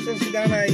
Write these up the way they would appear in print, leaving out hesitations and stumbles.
Nasaan si nanay?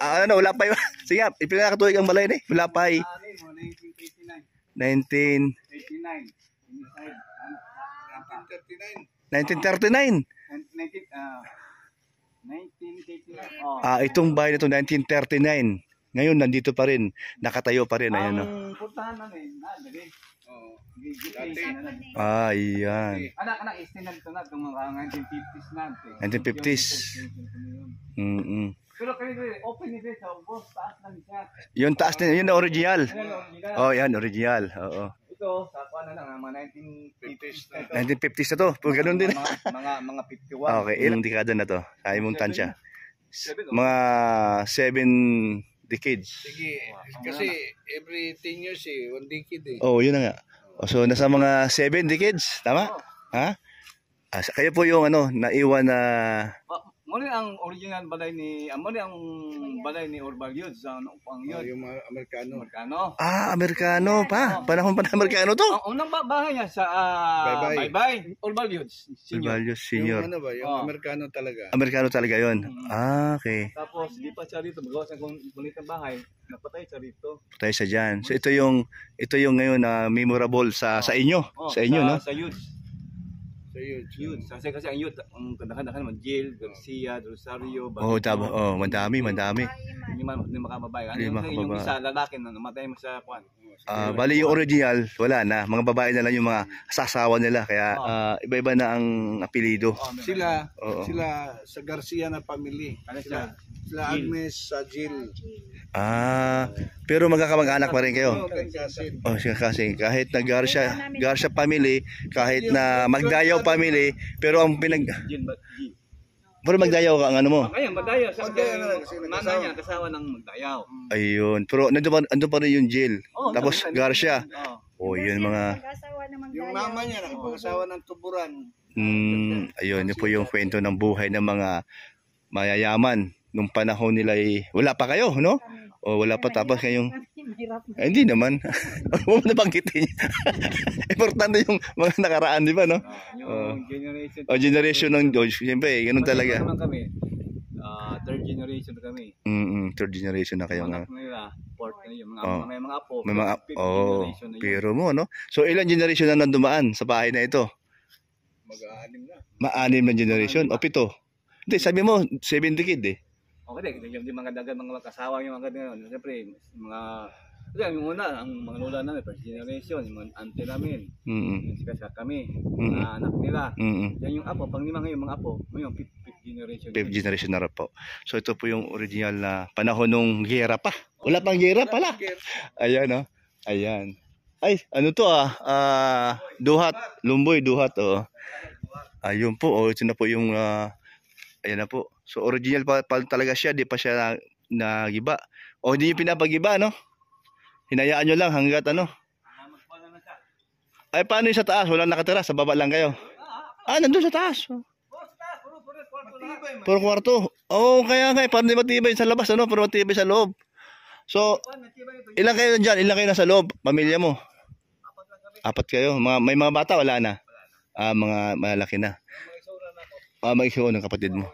Ano, wala pa yun. Sige, ipinakatuig ang balay ni. Wala pa eh. 1939. 1939. Itong bahay na ito 1939. Ngayon nandito pa rin, nakatayo pa rin, ayan no. Ayan. Anak istinad ito na itong 1950s na. 1950s. Pero kanito open ito sa ubos, taas lang siya. Yung taas na, yun na original. Oh, yan, original. Oo. Ito, sa kuha na lang, mga 1950s na ito. 1950s na to, pag ganun din. Mga 51. Okay, ilang dekada na to? Kaya mong tansya. Mga 7 decades. Sige, kasi every 10 years 1 decade eh. Oh, yun na nga. So, nasa mga 7 decades, tama? Ha? Kayo po yung naiwan na... Muli ang original balay ni Orval Youth sa upang yun. Yung mga Amerikano. Amerikano pa. Panahon pa na Amerikano to. Ang unang bahay niya sa Bye-bye. Orval Youth Senior. Yung yung Amerikano talaga. Amerikano talaga yun. Okay. Tapos di pa siya rito magawa sa bonitang bahay. Napatay siya rito. Patay siya dyan. So ito yung ngayon na memorable sa inyo. Sa inyo, no? Sa youth. Youth. Kasi ang youth, ang kandakan naman, Jill, Garcia, Rosario, madami. Hindi makababay. Yung isa, lalaki na namatay mo sa kwan. Bali yung original, wala na. Mga babae na lang yung mga sasawa nila. Kaya iba-iba na ang apelido. Sila sa Garcia na family. Sila Agnes, sa Jill. Pero magkakamag-anak pa rin kayo. Kasi kahit na Garcia family, kahit na Magdayaw family, pero ang pero Magdayaw ka ang ano mo? Ayun, Magdayaw. Mana niya, kasawa ng Magdayaw. Ayun, pero nandun pa rin yung Jill. Tapos Garcia. Yun mga... Yung mama niya, nakapag-asawa ng Tuburan. Ayun, yun po yung kwento ng buhay ng mga mayayaman. Nung panahon nila wala pa kayo, no? O wala pa, tapos kayong... hindi naman. Huwag mo nabanggitin. Importante yung mga nakaraan, di ba, no? Yung generation. Generation ng... Siyempre, ganun talaga. Kami. Third generation kami. Third generation na kayo nga. Fourth na yun. May mga apo. May mga pero mo, no? So, ilang generation na nandumaan sa bahay na ito? Mag-aanim na. Ma-anim na generation? O 7? Hindi, sabi mo, 7 decade eh. Okay, yung mga dagat, mga kasawa yung mga ganyan. Siyempre, yung una, ang mga lola namin, first generation, yung mga auntie namin, sikat kami, mga anak nila. Yan yung apo, pang lima ngayon, mga apo, ngayon, 5th generation. 5th generation na rin po. So ito po yung original na panahon nung giyera pa. Wala pang giyera pala. Ayan, no? Ayan. Ay, ano to duhat, lumboy, duhat, Ayun po, ito na po yung, ayan na po. So original pa talaga siya, di pa siya nagiba. O hindi niyo pinapagiba, no? Hinayaan nyo lang hanggat Ay, paano yung sa taas? Wala nakatira, sa baba lang kayo. Nandun sa taas. Puro kwarto. Oo, kaya nga, para di matibay sa labas, ano? Para matibay sa loob. So, ilan kayo dyan? Ilan kayo nasa loob? Pamilya mo? Apat kayo. May mga bata, wala na? Mga malaki na. May isaw ng kapatid mo.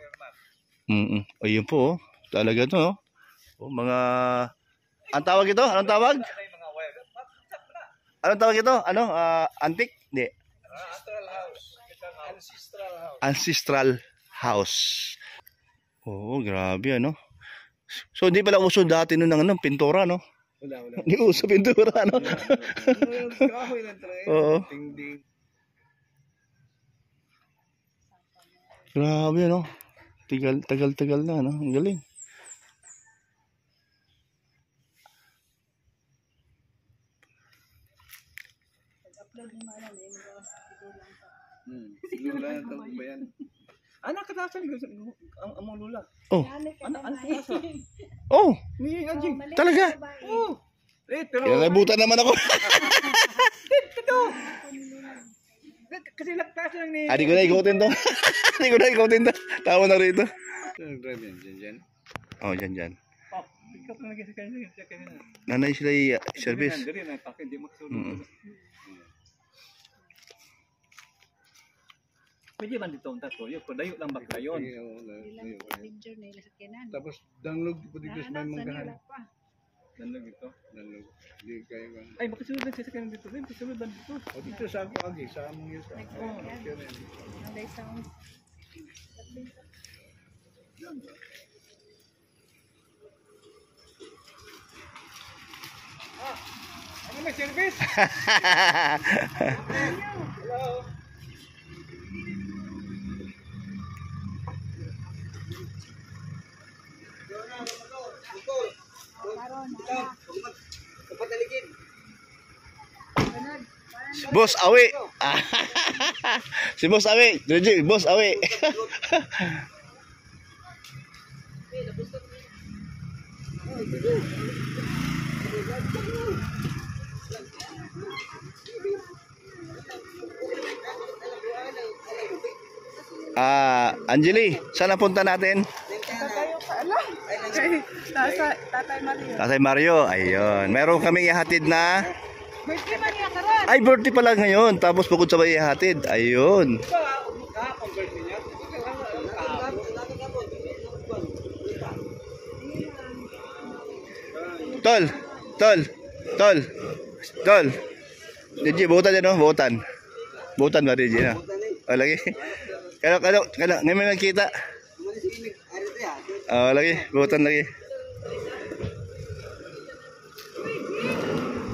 Ayun po, oh. Talaga to, oh. Mga... Ang tawag ito? Anong tawag? Anong tawag ito? Ano? Antique? Hindi. Ancestral house. Oo, grabe, ano? So, hindi pala uso dati nun ng ano, pintura, no? Wala. Hindi uso pintura, no? Kahoy lang talaga. Oo. Tingding. Grabe, no? Tagal na, no? Ang galing. Lula na ito ba yan? Anak katasan ang among lula. Oh. Anak katasan. Oh, Ni anjing. talaga? Oh. Pero Kinalibutan naman ako. kasi lagtasan lang ni. Di ko na ikutin to. Di ko na ikutin to. Tawa na rito. Nag-drive yan, dyan. Oh, dyan. Oh, pick up na lagi sa kanya. Nanay sila i-service. Diri na pakin di makasulod. Pwede man dito ang tato, yung dayo lang ba kayon? Tapos download po dito sa may manggahan. Nandun dito. Download. Hindi kayo ba? Ay, makasunod lang siya sa kanya dito. Makasunod lang dito. O dito sa ako agi, sa among yun. Ano may service? Boss Awi. Si Boss Awi. Legit, Boss Awi. Anjali, saan napunta natin? Tatay Mario. Tatay Mario, ayun. Meron kaming ihatid na. Birthday man niya karon. Ay, birthday pala ngayon. Tapos bukod sa may ihatid, ayun. Tol. Diji, buutan dyan, no? Buutan ba, Diji, no? O, lagi. Kano, ngayon may nagkita. O, lagi, buutan lagi.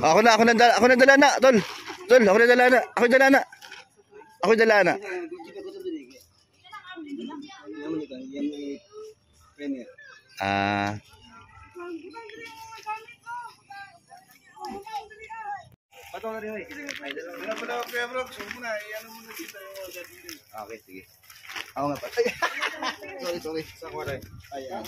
Ako na dala na, tol. Ako na dala na. Pato na rin. Ano pala ako kaya bro? So muna, iyan mo na kita yung agad din. Okay, sige. Ako nga pa. Ay, sorry. Sa kwaray. Ayan.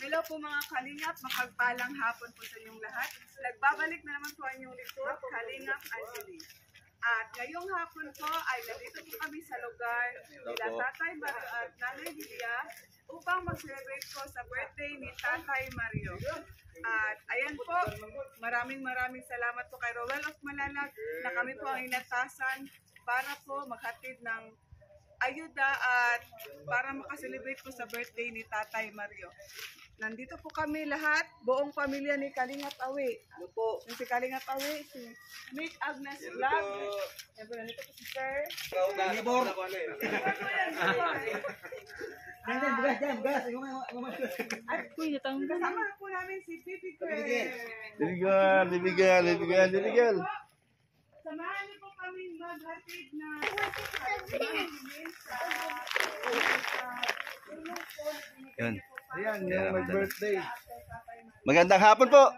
Hello po mga kalingap, mapagpalang hapon po sa inyong lahat. Nagbabalik na naman po ang inyong report, Kalingap Angeline. At ngayong hapon po ay nandito po kami sa lugar nila Tatay Mario at Nanay Lilia upang mag-celebrate po sa birthday ni Tatay Mario. At ayan po, maraming salamat po kay Rowell of Malalag na kami po ang inatasan para po maghatid ng ayuda at para makaselebrate po sa birthday ni Tatay Mario. Nandito po kami lahat, buong pamilya ni Kalingap Awi. Ano po? Yung si Kalingap Awi, si Miss Agnes Vlog. Siyempre, nandito po si Sir. Kasama po namin si Pipi Girl. Libigal. Samahan niyo po kami maghatid na Yan. Ayan, yung may birthday. Magandang hapon po.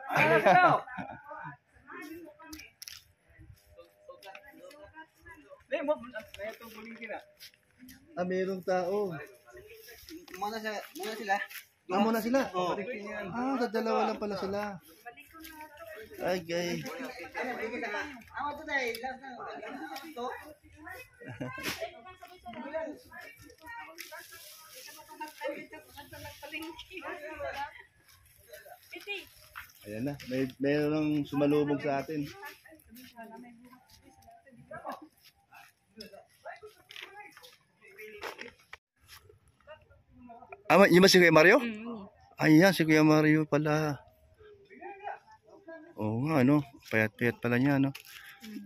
Hindi mo, ito buling kina. Merong tao. Muna sila. Muna sila. Sa dalawa lang pala sila. Ay, gay. Ayan na, mayroong sumalubog sa atin. Yung ba si Kuya Mario? Ayan, si Kuya Mario pala. Oo nga, ano, payat-payat pala niya, ano.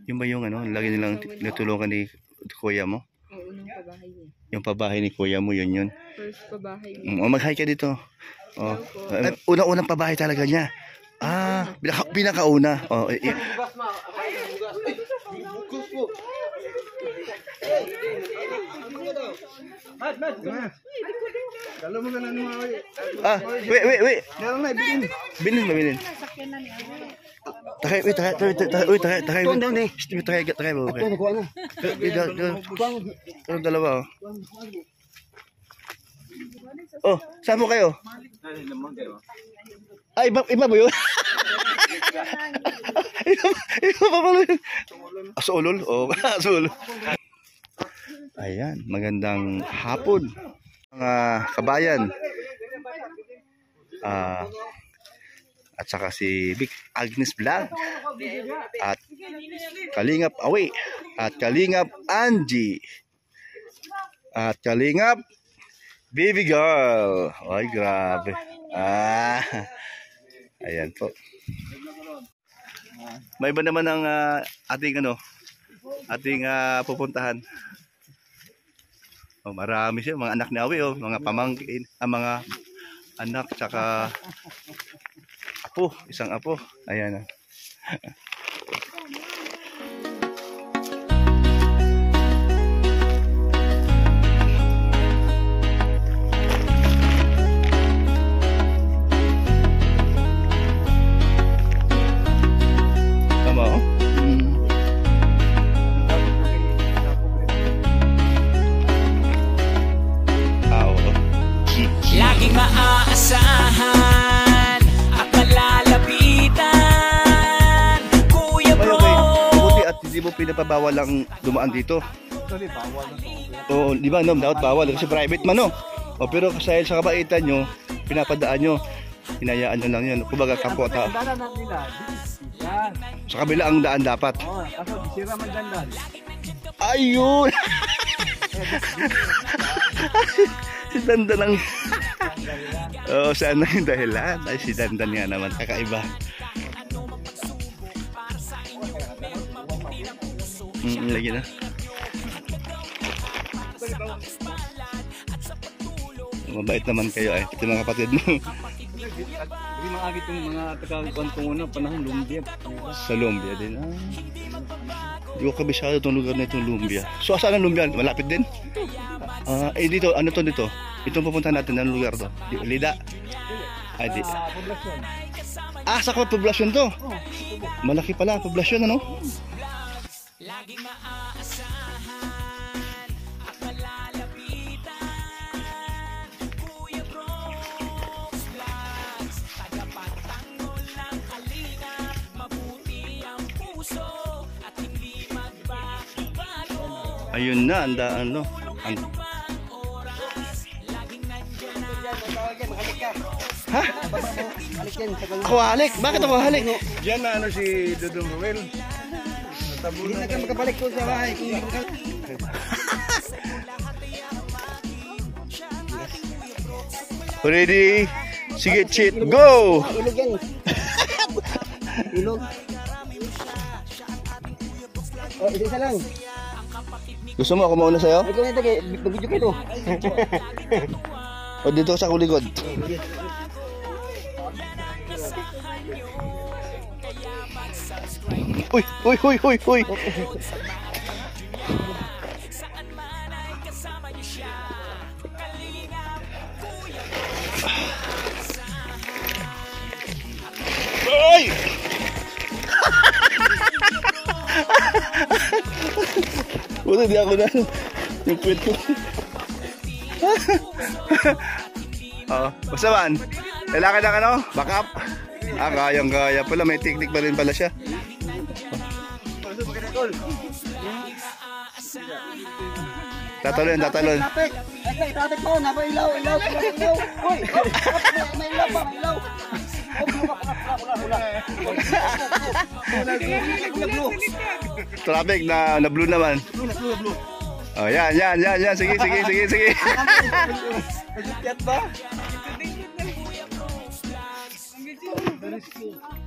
Yung ba yung, ano, lagi nilang natulungan ni Kuya mo? Oo, nung pabahay niya. Yung pabahay ni Kuya mo, yun. First pabahay niya. Mag-hi ka dito. Unang-unang pabahay talaga niya. Pinakauna. Dalo mo ka na naman. Wait. Meron na, Bilin. Takay. Dalawa. Oh, saan mo kayo? Ay, iba ba yun? Iba pa pala yun. Asulol? Oo, asulol. Ayan, magandang hapon. Mga kabayan. At saka si Big Agnes Vlog. At Kalingap Away. At Kalingap Angie. At Kalingap Baby Girl. Ay, grabe. Ayan po. May iba naman ang ating pupuntahan. Marami siya, mga anak ni Awi, mga pamangkin, mga anak, tsaka apo, isang apo. Ayan. Laging maaasahan at malalapitan, Kuya Bro. Buti at hindi mo pinapabawal lang dumaan dito. Oo, di ba, no? Dapat bawal kasi private man, no? Pero dahil sa kabaitan nyo, pinapadaan nyo, hinayaan nyo lang yan. Kumbaga kapwa ta. Sa kabila ang daan dapat. Kaso sira man dandan. Ayun! Si Dandan ang... Oo, saan na yung dahilan? Ay, si Dandan nga naman, kakaiba. Lagi na. Mabait naman kayo ay, pati mga kapatid mo. Hindi maagit yung mga taga-Guantong na panahon Lumbia. Sa Lumbia din. Hindi ko kabisado itong lugar na itong Lumbia. So, saan ang Lumbia? Malapit din? Dito, ano to dito? Itong pupunta natin, anong lugar to? Lida? Ay, di. Poblasyon. Sa poblasyon to? Malaki pala ang poblasyon, ano? Laging maaasahan at malalapitan, Kuya Bros Vlogs, tagapagtanggol ng kalinga, mabuti ang puso at hindi magbabago. Ayun na, ano? Ha? Ako halik? Bakit ako halik? Diyan na ano si Dudong Ruel. Hindi na ka makabalik ko sa bahay. Ready? Sige, cheat, go! Ilog yan. Ilog. Oh, isa lang. Gusto mo ako mauna sa'yo? Ikaw nito kay video kayo. O dito sa kuligod? Uy! Ay! Wala, di ako na. Yung kwento. Oo. Basta man, kailangan ng ano? Backup. Kayang-kaya pala. May technique pa rin pala siya. Tatalon. Traffic po, napailaw. Uy, may ilaw pa, may ilaw. Traffic na blue naman. Oh, yan. Sige. Nagtiat ba?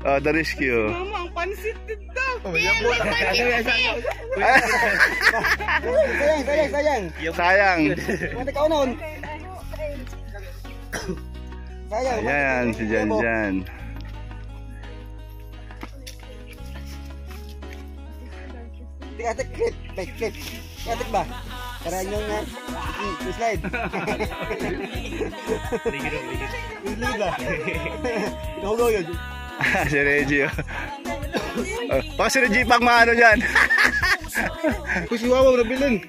Oh, the rescue. Mama, ang pansit dito. Sayang. Sayang. Mati ka unon. Sayang. Ayan, si Jan. Atik clip. Atik ba? Para nyo nga. Slide. Slide ba? Ikaw yun. Si Reggie. Baka si Reggie pang maano dyan. Kung si Wawaw nabilin.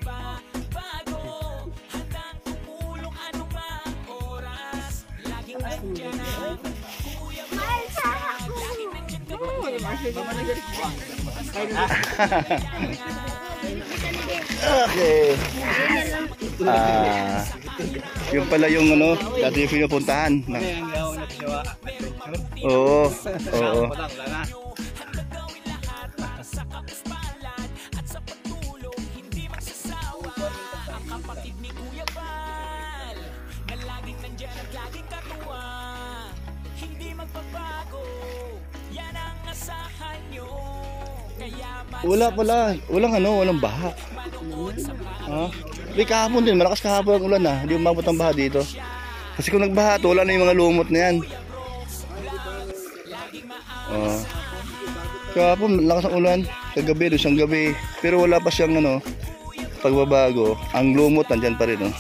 Okay. Yung pala yung ano, dati yung pinupuntahan. Oo. Walang baha. Di kahapon din, malakas kahapon ang ulan Di umabot ang baha dito. Kasi kung nagbaha to, wala na yung mga lumot na yan. Kahapon, lakas ang ulan. Kagabi, doon siyang gabi. Pero wala pa siyang pagbabago. Ang lumot nandyan pa rin.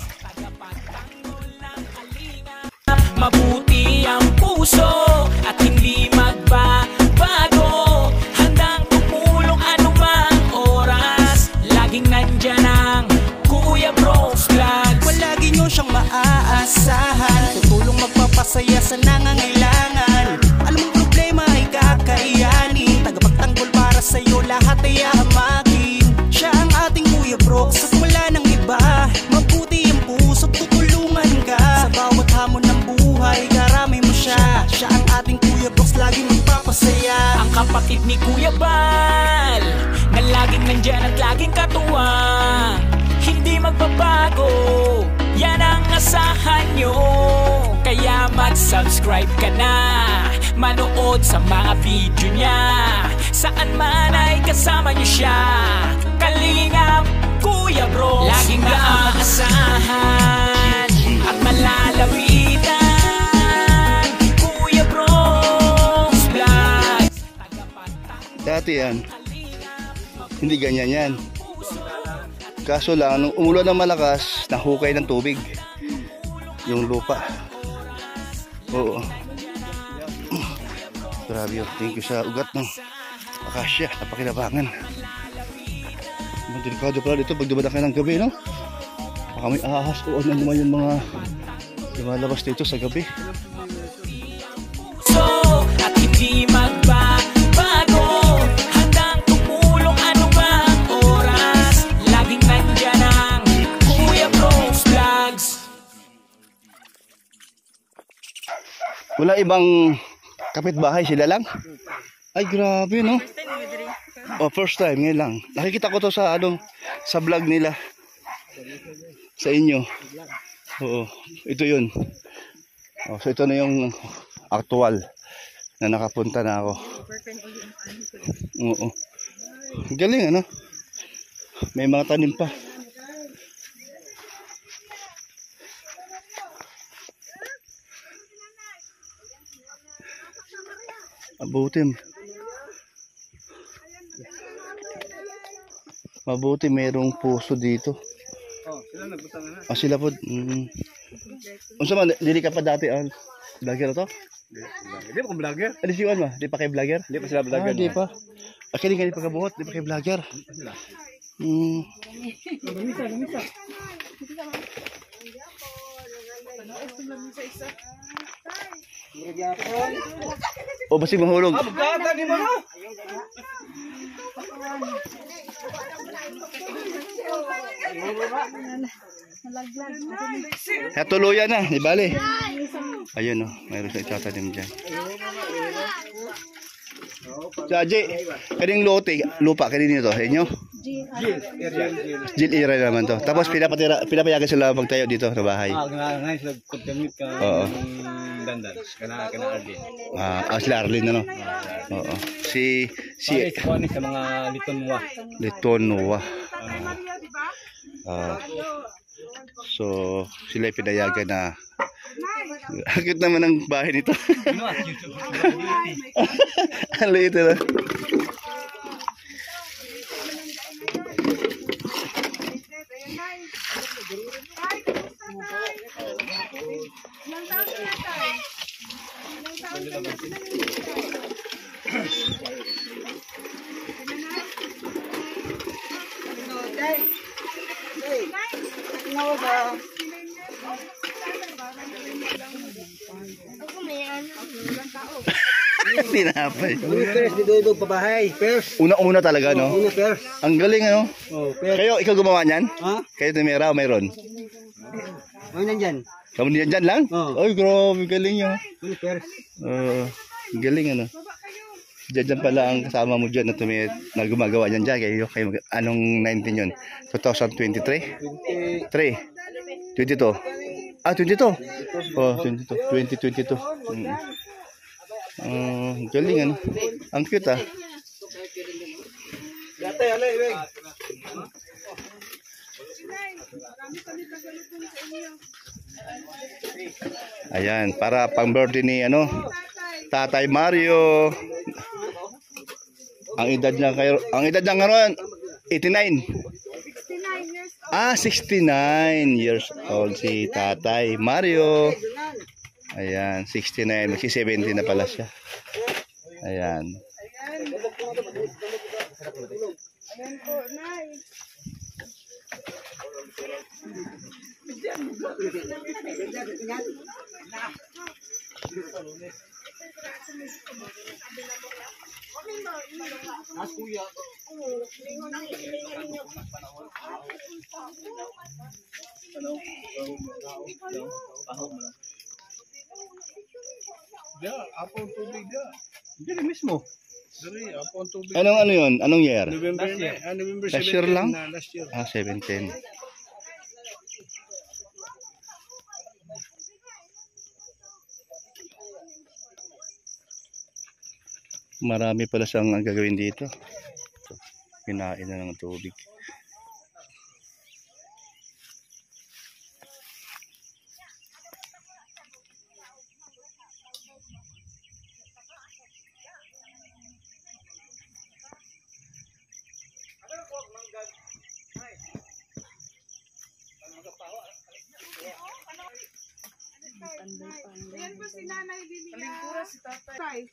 Mabuti ang puso at hindi magbabago. Handang tumulong anumang oras. Laging nandyan ang Kuya Bros Vlogs. Palagi nyo siyang maaasahan. Tutulong magpapasaya sa nangangailangan. Alam mong problema ay kakayanin. Tagapagtanggol para sa'yo lahat ay ahamakin. Siya ang ating Kuya Bros at wala nang iba. Mabuti ang puso, tutulungan ka. Sa bawat hamon ng buhay, karami mo siya. Siya ang ating Kuya Bros, laging magpapasaya. Ang kapatid ni Kuya Bal, na laging nandyan at laging katuwang. Hindi magbabago, yan ang asahan nyo. Kaya mag-subscribe ka na, manood sa mga video niya. Saan man ay kasama nyo siya. Kalingap, Kuya Bros, laging naaasahan at malalapitan. Kuya Bros Vlogs. Dati yan, hindi ganyan yan. Kaso lang, nung umulan ng malakas, nahukay ng tubig yung lupa. Oo. Grabe yun. Thank you sa ugat ng akasya. Napakinabangan. Delikado pala dito pag dumadak ka ng gabi, no? Baka may ahas o ano naman yung mga lumalabas dito sa gabi. At hindi magbabago, handang tumulong anumang oras. Laging nandyan ang Kuya Bros Vlogs. Wala ibang kapitbahay, sila lang? Ay, grabe, no? Oh, first time, ngayon lang. Nakikita ko to sa sa vlog nila. Sa inyo. Oo, ito yun. Oh, so ito na yung actual na nakapunta na ako. Oo. Galing, ano? May mga tanim pa. Mabuti merong puso dito. Sila nagbutang na. Sila po. Unsa man, dili ka pa dati vlogger to? Hindi pa ko vlogger. Ano si Juan ba? Di pa kay vlogger? Hindi pa sila vlogger. Di pa. Kini pa kabuhat, di pa kay vlogger. O basig mahulog. Bugata di mo no? Kaya tuluyan na, di bali. Ayun, oh, mayroon sa itatanim dyan. Sa Aji, kaning lote, lupa, kanino to? Inyo? Jil ira naman to. Tapos pinapayagan sila magtayo dito sa bahay. Ngayon sila contaminate ka. Oo. Dandan. Kana Arlene. Sila Arlene, ano? Oo. Si Kuhanin sa mga litonwa. Litonwa. So, sila pinayagan na. Akit naman ang bahay nito. Ang liit na. Tinapay. First, di doon pabahay. First. Una-una talaga, no? Una first. Ang galing, ano? Oh, first. Kayo, ikaw gumawa niyan? Ha? Kayo tumira o mayroon? Ano nandyan? Kamu niyan dyan lang? Oo. Ay, grabe, galing yun. Una first. Galing, ano? Dyan pala ang kasama mo dyan na gumagawa niyan dyan. Kayo, anong 19 yun? 2023? 3? 22? 22? Oh, 22. 2022. Galing, ano? Ang cute, ah. Yate, alay, weng. Ayan, para pang birthday ni ano, Tatay Mario. Ang edad niya ngayon 89. 69 years old si Tatay Mario. Ayan, 69, magsi-70 na pala siya. Ayan. Ayan po, Nay. Apong tubig ya. Diyan mismo. Dari, apong tubig. Ano yun? Anong year? November Last year 17 lang? na, last year. 17. Marami pala siyang gagawin dito. Kinain na ng tubig. Ayan po si Nanay Lilia. Kalingkura si Tatay.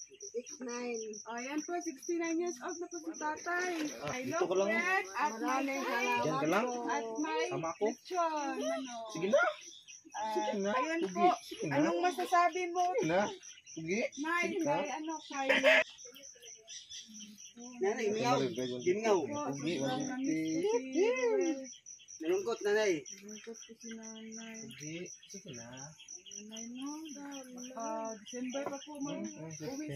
69. Ayan po, 69 years old na po si Tatay. I love bread at maraming salamat po. At may lechon. Sige na. Ayun po, anong masasabi mo? Sige. Nay, may ano kay... Nanay, mingaw. Gingaw. Nalungkot, nanay. Nalungkot po si Nanay. Sige na. Nanay mo, December pa po mo. Uwi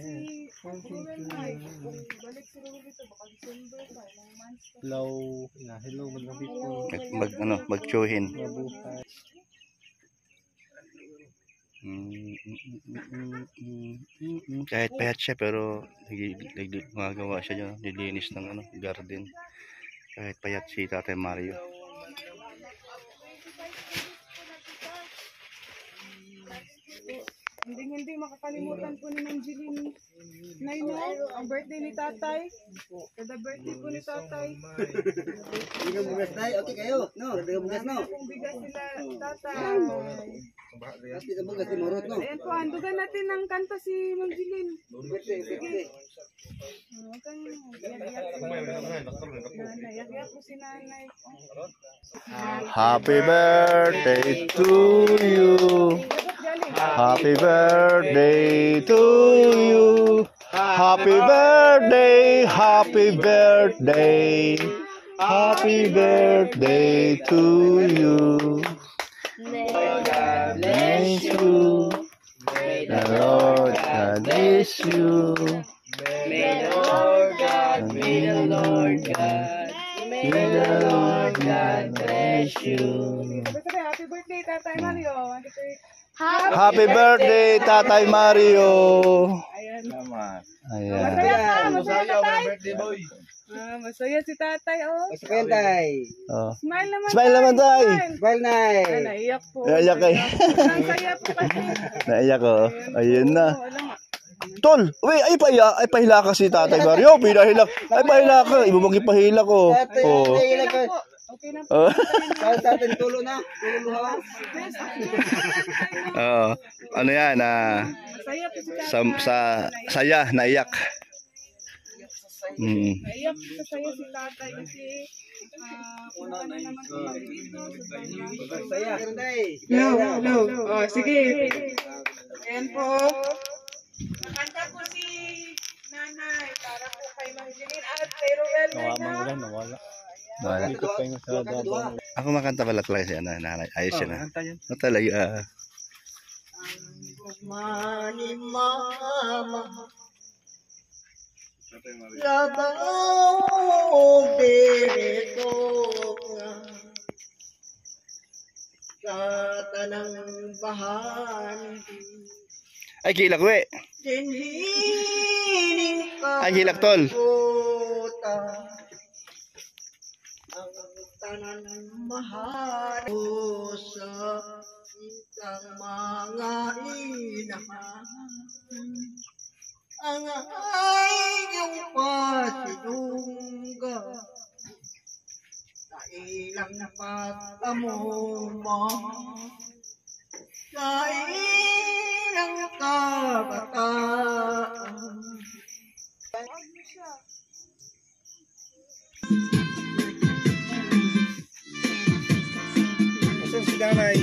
si Ruel, Nay. Balik si Ruel dito, baka December pa, ilang months pa. Hello, maggabi po. Magtsuhin. Kahit payat siya pero gumagawa siya dyan, nililinis ng garden. Kahit payat si Tatay Mario. Hindi makakalimutan po ni Ma'am Jeline Nay, no? Ang birthday ni tatay. Kada birthday po ni tatay. Hindi ka bugas tayo. Okay kayo. No, hindi ka bugas, no? Kung bigas sila tatay. Hindi ka bugas, timurot, no? Ayan po, handugan natin ng kanta si Ma'am Jeline. Sige. Huwag kang naiyak po si nanay. Happy birthday to you. Happy birthday to you. Happy birthday, happy birthday. Happy birthday to you. God bless you. The Lord God bless you. May the Lord God, may the Lord God, may the Lord God bless you. Happy birthday, Tatay Mario. Happy birthday, Tatay Mario. Ayan. Ayan. Masaya ka, masaya ka, tay. Masaya si tatay, oh. Masaya tay. Oh. Smile naman, Smile naman, tay. Smile, nay. Ay, naiyak po. Naiyak kayo. Ang saya po kasi. Naiyak ko. Ayun na. Wala nga. Tol, wait, ay pahila ka si Tatay Mario. Pinahila. Ay pahila ka. Iba mong ipahila ko. Oh. Okay na po. Para sa atin, tulo na. Tulo na. Oo. Ano yan? Masaya po si tatay. Saya, naiyak. Naiyak po saya si tatay kasi kung ano naman po dito. Masaya. Hello. Oh, sige. Ayan po. Nakanta po si nanay para po kay Ma'am Jeline at kay Ruel na. Ako makanta pala talaga siya. Nanay. Ayos siya na. O talaga. Mani mama Labang dito sa tanang bahan. Ay, kilak we. Dinhining ka. Ay, hilak, tol. Ang tanan mahal sa isang mga inahan. Ang iyong pasilungga sa ilang pagkamuma, sa ilang kabataan. Asan si nanay?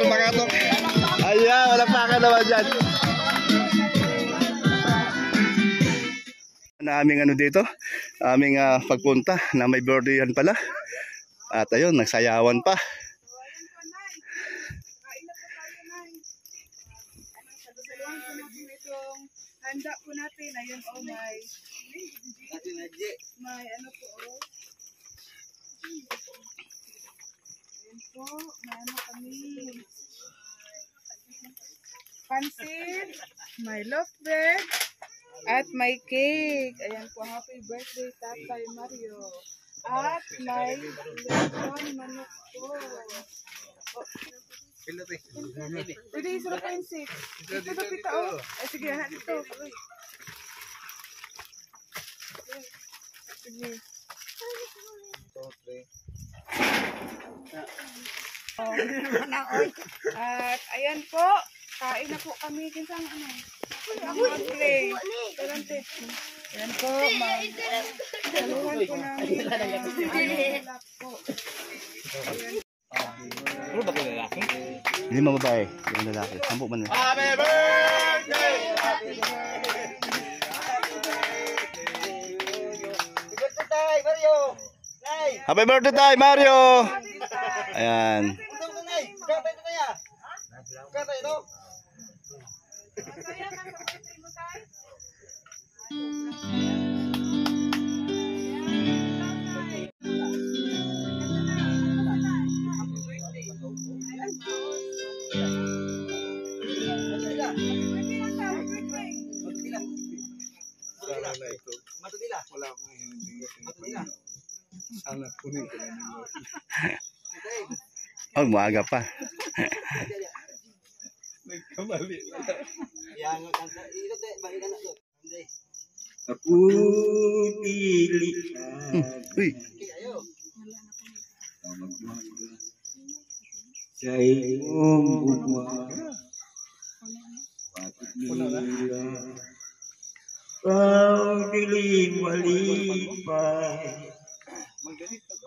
Pakatok. Ayan, walang paka naman dyan. Na aming dito, aming pagpunta na may birthday pala. At ayun, nagsayawan pa. Handa po natin, ayun may ano po ayun po, may ano kami pansit, may loaf bread at may cake. Ayan po, happy birthday Tatay Mario. At may lemon manok po. Pwede isa pa yung 6. Ito na pita o. Ay sige, halit to. Sige. At ayan po, kain na po kami. Kinsang ano? Mag-play. Ayan po, saluhan po namin. Alak po. Ano ba ito lalaki? Hindi mga babae, yung lalaki. Sampo man. Happy birthday! Happy birthday tayo, Mario! Ayan. Wala akong hindi. Sana kunin ko lang nilo. Oh, maaga pa. Nagkamali. Aku pilihan Uy. sa iyong ugma patut nila kau dilim malipay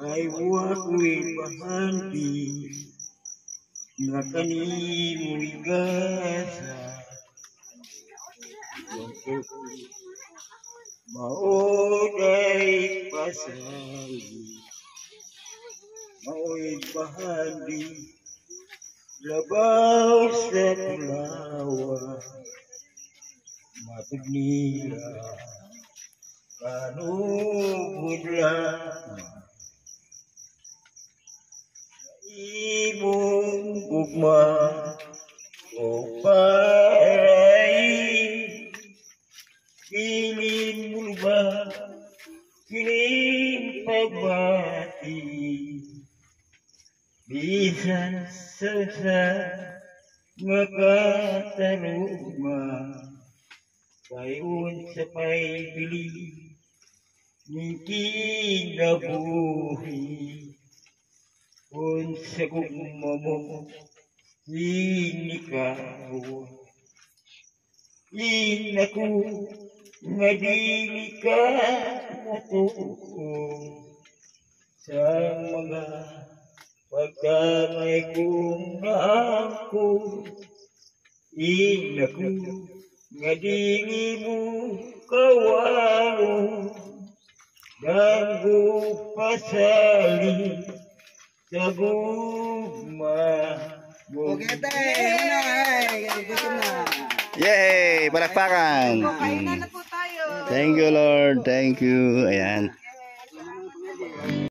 ay wako'y bahanti nga kanimo igasa mao'y pasali mao'y bahanti labaw sa tulawa matug nila kanugod lang imong gugma o paray kilin mo ba kilin pagbati bisan sa makataruma kayon sa paibili ni kinabuhi kung sa gugma mo inikaw inaku nga dili ka matuong sa mga pagkamay kong ako inaku nga dili mo kawalo Ganggu masali sa guma mo. Okay, tay. Gusto na. Yay! Palakpakan! Kainan na po tayo. Thank you, Lord. Thank you. Ayan.